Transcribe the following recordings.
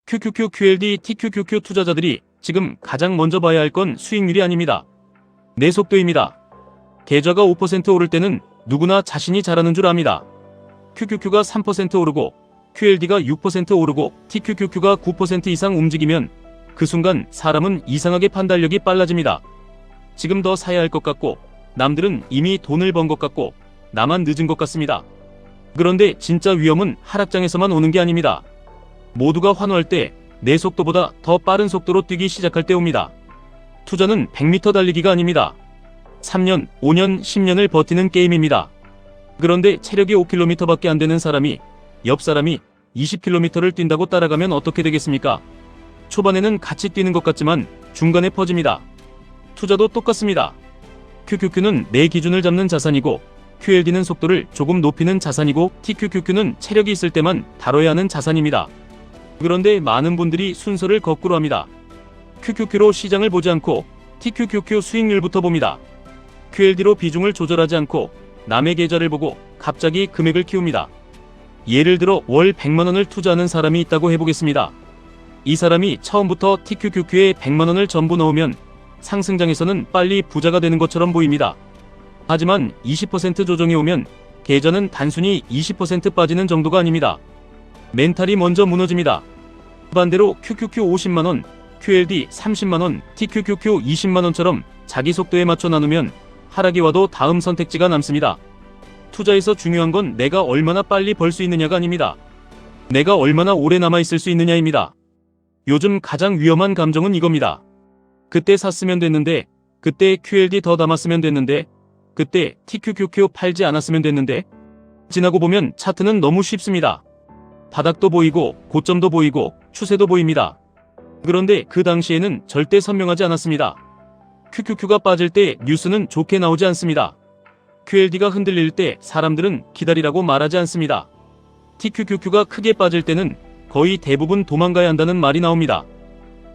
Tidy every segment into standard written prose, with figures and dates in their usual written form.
QQQ, QLD, TQQQ 투자자들이 지금 가장 먼저 봐야 할 건 수익률이 아닙니다. 내 속도입니다. 계좌가 5% 오를 때는 누구나 자신이 잘하는 줄 압니다. QQQ가 3% 오르고 QLD가 6% 오르고 TQQQ가 9% 이상 움직이면 그 순간 사람은 이상하게 판단력이 빨라집니다. 지금 더 사야 할 것 같고 남들은 이미 돈을 번 것 같고 나만 늦은 것 같습니다. 그런데 진짜 위험은 하락장에서만 오는 게 아닙니다. 모두가 환호할 때 내 속도보다 더 빠른 속도로 뛰기 시작할 때 옵니다. 투자는 100m 달리기가 아닙니다. 3년, 5년, 10년을 버티는 게임입니다. 그런데 체력이 5km밖에 안 되는 사람이 옆 사람이 20km를 뛴다고 따라가면 어떻게 되겠습니까? 초반에는 같이 뛰는 것 같지만 중간에 퍼집니다. 투자도 똑같습니다. QQQ는 내 기준을 잡는 자산이고 QLD는 속도를 조금 높이는 자산이고 TQQQ는 체력이 있을 때만 다뤄야 하는 자산입니다. 그런데 많은 분들이 순서를 거꾸로 합니다. QQQ로 시장을 보지 않고 TQQQ 수익률부터 봅니다. QLD로 비중을 조절하지 않고 남의 계좌를 보고 갑자기 금액을 키웁니다. 예를 들어 월 100만원을 투자하는 사람이 있다고 해보겠습니다. 이 사람이 처음부터 TQQQ에 100만원을 전부 넣으면 상승장에서는 빨리 부자가 되는 것처럼 보입니다. 하지만 20% 조정이 오면 계좌는 단순히 20% 빠지는 정도가 아닙니다. 멘탈이 먼저 무너집니다. 반대로 QQQ 50만원, QLD 30만원, TQQQ 20만원처럼 자기 속도에 맞춰 나누면 하락이 와도 다음 선택지가 남습니다. 투자에서 중요한 건 내가 얼마나 빨리 벌 수 있느냐가 아닙니다. 내가 얼마나 오래 남아있을 수 있느냐입니다. 요즘 가장 위험한 감정은 이겁니다. 그때 샀으면 됐는데, 그때 QLD 더 남았으면 됐는데, 그때 TQQQ 팔지 않았으면 됐는데. 지나고 보면 차트는 너무 쉽습니다. 바닥도 보이고 고점도 보이고 추세도 보입니다. 그런데 그 당시에는 절대 선명하지 않았습니다. QQQ가 빠질 때 뉴스는 좋게 나오지 않습니다. QLD가 흔들릴 때 사람들은 기다리라고 말하지 않습니다. TQQQ가 크게 빠질 때는 거의 대부분 도망가야 한다는 말이 나옵니다.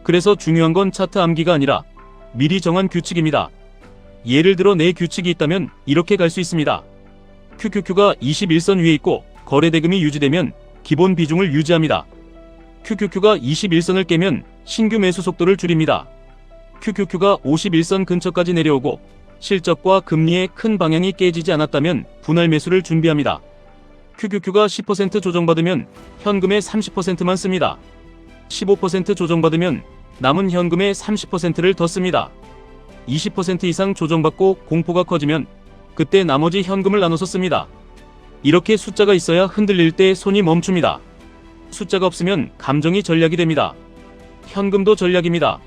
그래서 중요한 건 차트 암기가 아니라 미리 정한 규칙입니다. 예를 들어 내 규칙이 있다면 이렇게 갈 수 있습니다. QQQ가 21선 위에 있고 거래대금이 유지되면 기본 비중을 유지합니다. QQQ가 21선을 깨면 신규 매수 속도를 줄입니다. QQQ가 51선 근처까지 내려오고 실적과 금리의 큰 방향이 깨지지 않았다면 분할 매수를 준비합니다. QQQ가 10% 조정받으면 현금의 30%만 씁니다. 15% 조정받으면 남은 현금의 30%를 더 씁니다. 20% 이상 조정받고 공포가 커지면 그때 나머지 현금을 나눠서 씁니다. 이렇게 숫자가 있어야 흔들릴 때 손이 멈춥니다. 숫자가 없으면 감정이 전략이 됩니다. 현금도 전략입니다.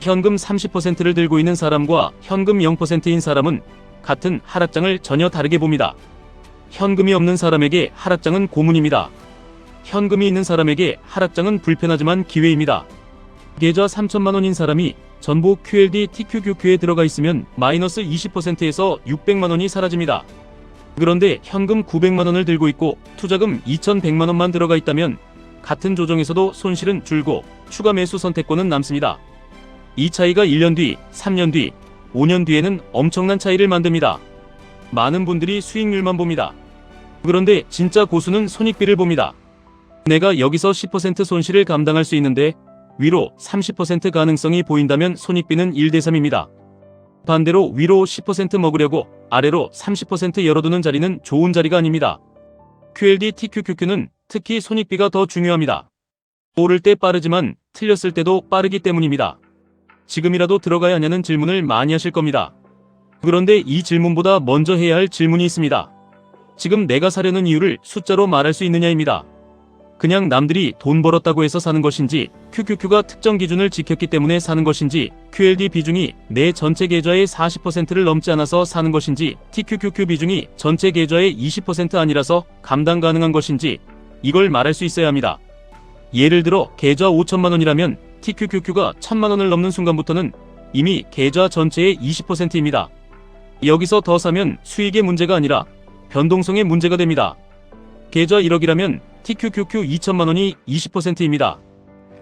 현금 30%를 들고 있는 사람과 현금 0%인 사람은 같은 하락장을 전혀 다르게 봅니다. 현금이 없는 사람에게 하락장은 고문입니다. 현금이 있는 사람에게 하락장은 불편하지만 기회입니다. 계좌 3천만원인 사람이 전부 QLD, TQQQ에 들어가 있으면 마이너스 20%에서 600만원이 사라집니다. 그런데 현금 900만원을 들고 있고 투자금 2100만원만 들어가 있다면 같은 조정에서도 손실은 줄고 추가 매수 선택권은 남습니다. 이 차이가 1년 뒤, 3년 뒤, 5년 뒤에는 엄청난 차이를 만듭니다. 많은 분들이 수익률만 봅니다. 그런데 진짜 고수는 손익비를 봅니다. 내가 여기서 10% 손실을 감당할 수 있는데 위로 30% 가능성이 보인다면 손익비는 1대3입니다. 반대로 위로 10% 먹으려고 아래로 30% 열어두는 자리는 좋은 자리가 아닙니다. QLD, TQQQ는 특히 손익비가 더 중요합니다. 오를 때 빠르지만 틀렸을 때도 빠르기 때문입니다. 지금이라도 들어가야 하냐는 질문을 많이 하실 겁니다. 그런데 이 질문보다 먼저 해야 할 질문이 있습니다. 지금 내가 사려는 이유를 숫자로 말할 수 있느냐입니다. 그냥 남들이 돈 벌었다고 해서 사는 것인지, QQQ가 특정 기준을 지켰기 때문에 사는 것인지, QLD 비중이 내 전체 계좌의 40%를 넘지 않아서 사는 것인지, TQQQ 비중이 전체 계좌의 20% 아니라서 감당 가능한 것인지, 이걸 말할 수 있어야 합니다. 예를 들어 계좌 5천만원이라면 TQQQ가 1000만원을 넘는 순간부터는 이미 계좌 전체의 20%입니다. 여기서 더 사면 수익의 문제가 아니라 변동성의 문제가 됩니다. 계좌 1억이라면 TQQQ 2천만원이 20%입니다.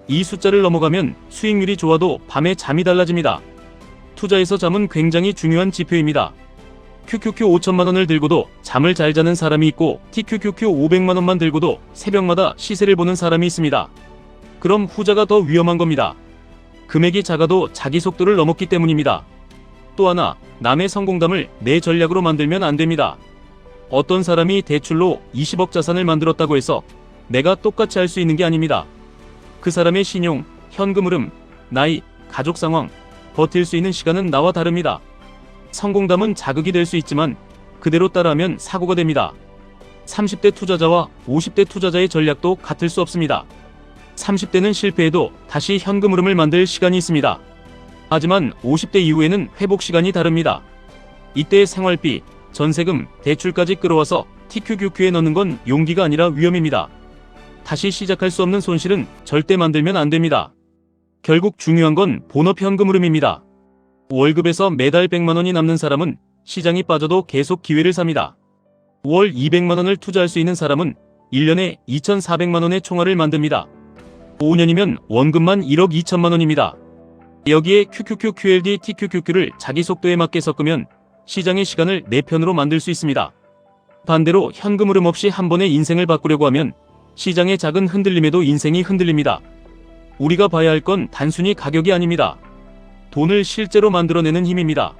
이 숫자를 넘어가면 수익률이 좋아도 밤에 잠이 달라집니다. 투자에서 잠은 굉장히 중요한 지표입니다. QQQ 5천만원을 들고도 잠을 잘 자는 사람이 있고 TQQQ 500만원만 들고도 새벽마다 시세를 보는 사람이 있습니다. 그럼 후자가 더 위험한 겁니다. 금액이 작아도 자기 속도를 넘었기 때문입니다. 또 하나, 남의 성공담을 내 전략으로 만들면 안 됩니다. 어떤 사람이 대출로 20억 자산을 만들었다고 해서 내가 똑같이 할 수 있는 게 아닙니다. 그 사람의 신용, 현금 흐름, 나이, 가족 상황, 버틸 수 있는 시간은 나와 다릅니다. 성공담은 자극이 될 수 있지만 그대로 따라하면 사고가 됩니다. 30대 투자자와 50대 투자자의 전략도 같을 수 없습니다. 30대는 실패해도 다시 현금 흐름을 만들 시간이 있습니다. 하지만 50대 이후에는 회복 시간이 다릅니다. 이때 생활비, 전세금, 대출까지 끌어와서 TQQQ에 넣는 건 용기가 아니라 위험입니다. 다시 시작할 수 없는 손실은 절대 만들면 안 됩니다. 결국 중요한 건 본업 현금 흐름입니다. 월급에서 매달 100만 원이 남는 사람은 시장이 빠져도 계속 기회를 삽니다. 월 200만 원을 투자할 수 있는 사람은 1년에 2,400만 원의 총알을 만듭니다. 5년이면 원금만 1억 2천만 원입니다. 여기에 QQQ, QLD, TQQQ를 자기 속도에 맞게 섞으면 시장의 시간을 내 편으로 만들 수 있습니다. 반대로 현금 흐름 없이 한 번에 인생을 바꾸려고 하면 시장의 작은 흔들림에도 인생이 흔들립니다. 우리가 봐야 할 건 단순히 가격이 아닙니다. 돈을 실제로 만들어내는 힘입니다.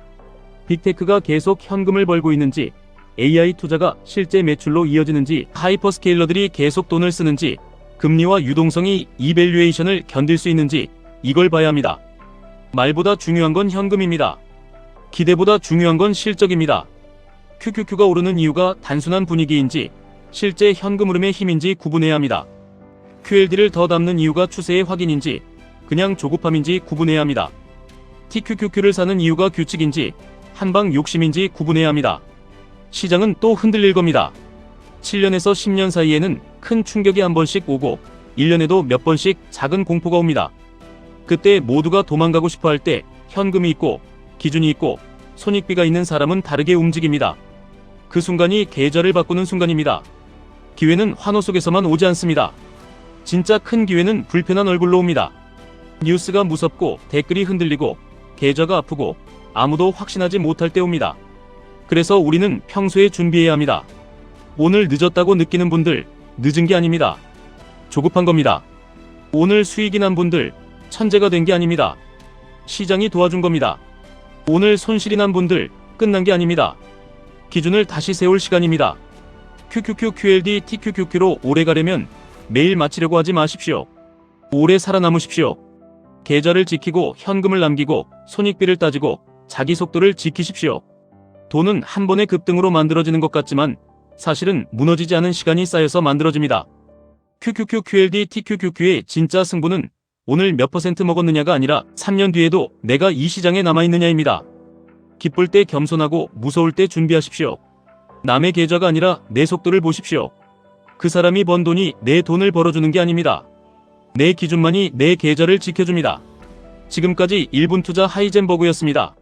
빅테크가 계속 현금을 벌고 있는지, AI 투자가 실제 매출로 이어지는지, 하이퍼스케일러들이 계속 돈을 쓰는지, 금리와 유동성이 이밸류에이션을 견딜 수 있는지 이걸 봐야 합니다. 말보다 중요한 건 현금입니다. 기대보다 중요한 건 실적입니다. QQQ가 오르는 이유가 단순한 분위기인지 실제 현금 흐름의 힘인지 구분해야 합니다. QLD를 더 담는 이유가 추세의 확인인지 그냥 조급함인지 구분해야 합니다. TQQQ를 사는 이유가 규칙인지 한방 욕심인지 구분해야 합니다. 시장은 또 흔들릴 겁니다. 7년에서 10년 사이에는 큰 충격이 한 번씩 오고 1년에도 몇 번씩 작은 공포가 옵니다. 그때 모두가 도망가고 싶어 할 때 현금이 있고 기준이 있고 손익비가 있는 사람은 다르게 움직입니다. 그 순간이 계좌를 바꾸는 순간입니다. 기회는 환호 속에서만 오지 않습니다. 진짜 큰 기회는 불편한 얼굴로 옵니다. 뉴스가 무섭고 댓글이 흔들리고 계좌가 아프고 아무도 확신하지 못할 때 옵니다. 그래서 우리는 평소에 준비해야 합니다. 오늘 늦었다고 느끼는 분들, 늦은 게 아닙니다. 조급한 겁니다. 오늘 수익이 난 분들, 천재가 된 게 아닙니다. 시장이 도와준 겁니다. 오늘 손실이 난 분들, 끝난 게 아닙니다. 기준을 다시 세울 시간입니다. QQQ, QLD, TQQQ로 오래 가려면 매일 마치려고 하지 마십시오. 오래 살아남으십시오. 계좌를 지키고 현금을 남기고 손익비를 따지고 자기 속도를 지키십시오. 돈은 한 번의 급등으로 만들어지는 것 같지만 사실은 무너지지 않은 시간이 쌓여서 만들어집니다. QQQ, QLD, TQQQ의 진짜 승부는 오늘 몇 퍼센트 먹었느냐가 아니라 3년 뒤에도 내가 이 시장에 남아있느냐입니다. 기쁠 때 겸손하고 무서울 때 준비하십시오. 남의 계좌가 아니라 내 속도를 보십시오. 그 사람이 번 돈이 내 돈을 벌어주는 게 아닙니다. 내 기준만이 내 계좌를 지켜줍니다. 지금까지 1분 투자 하이젠버그였습니다.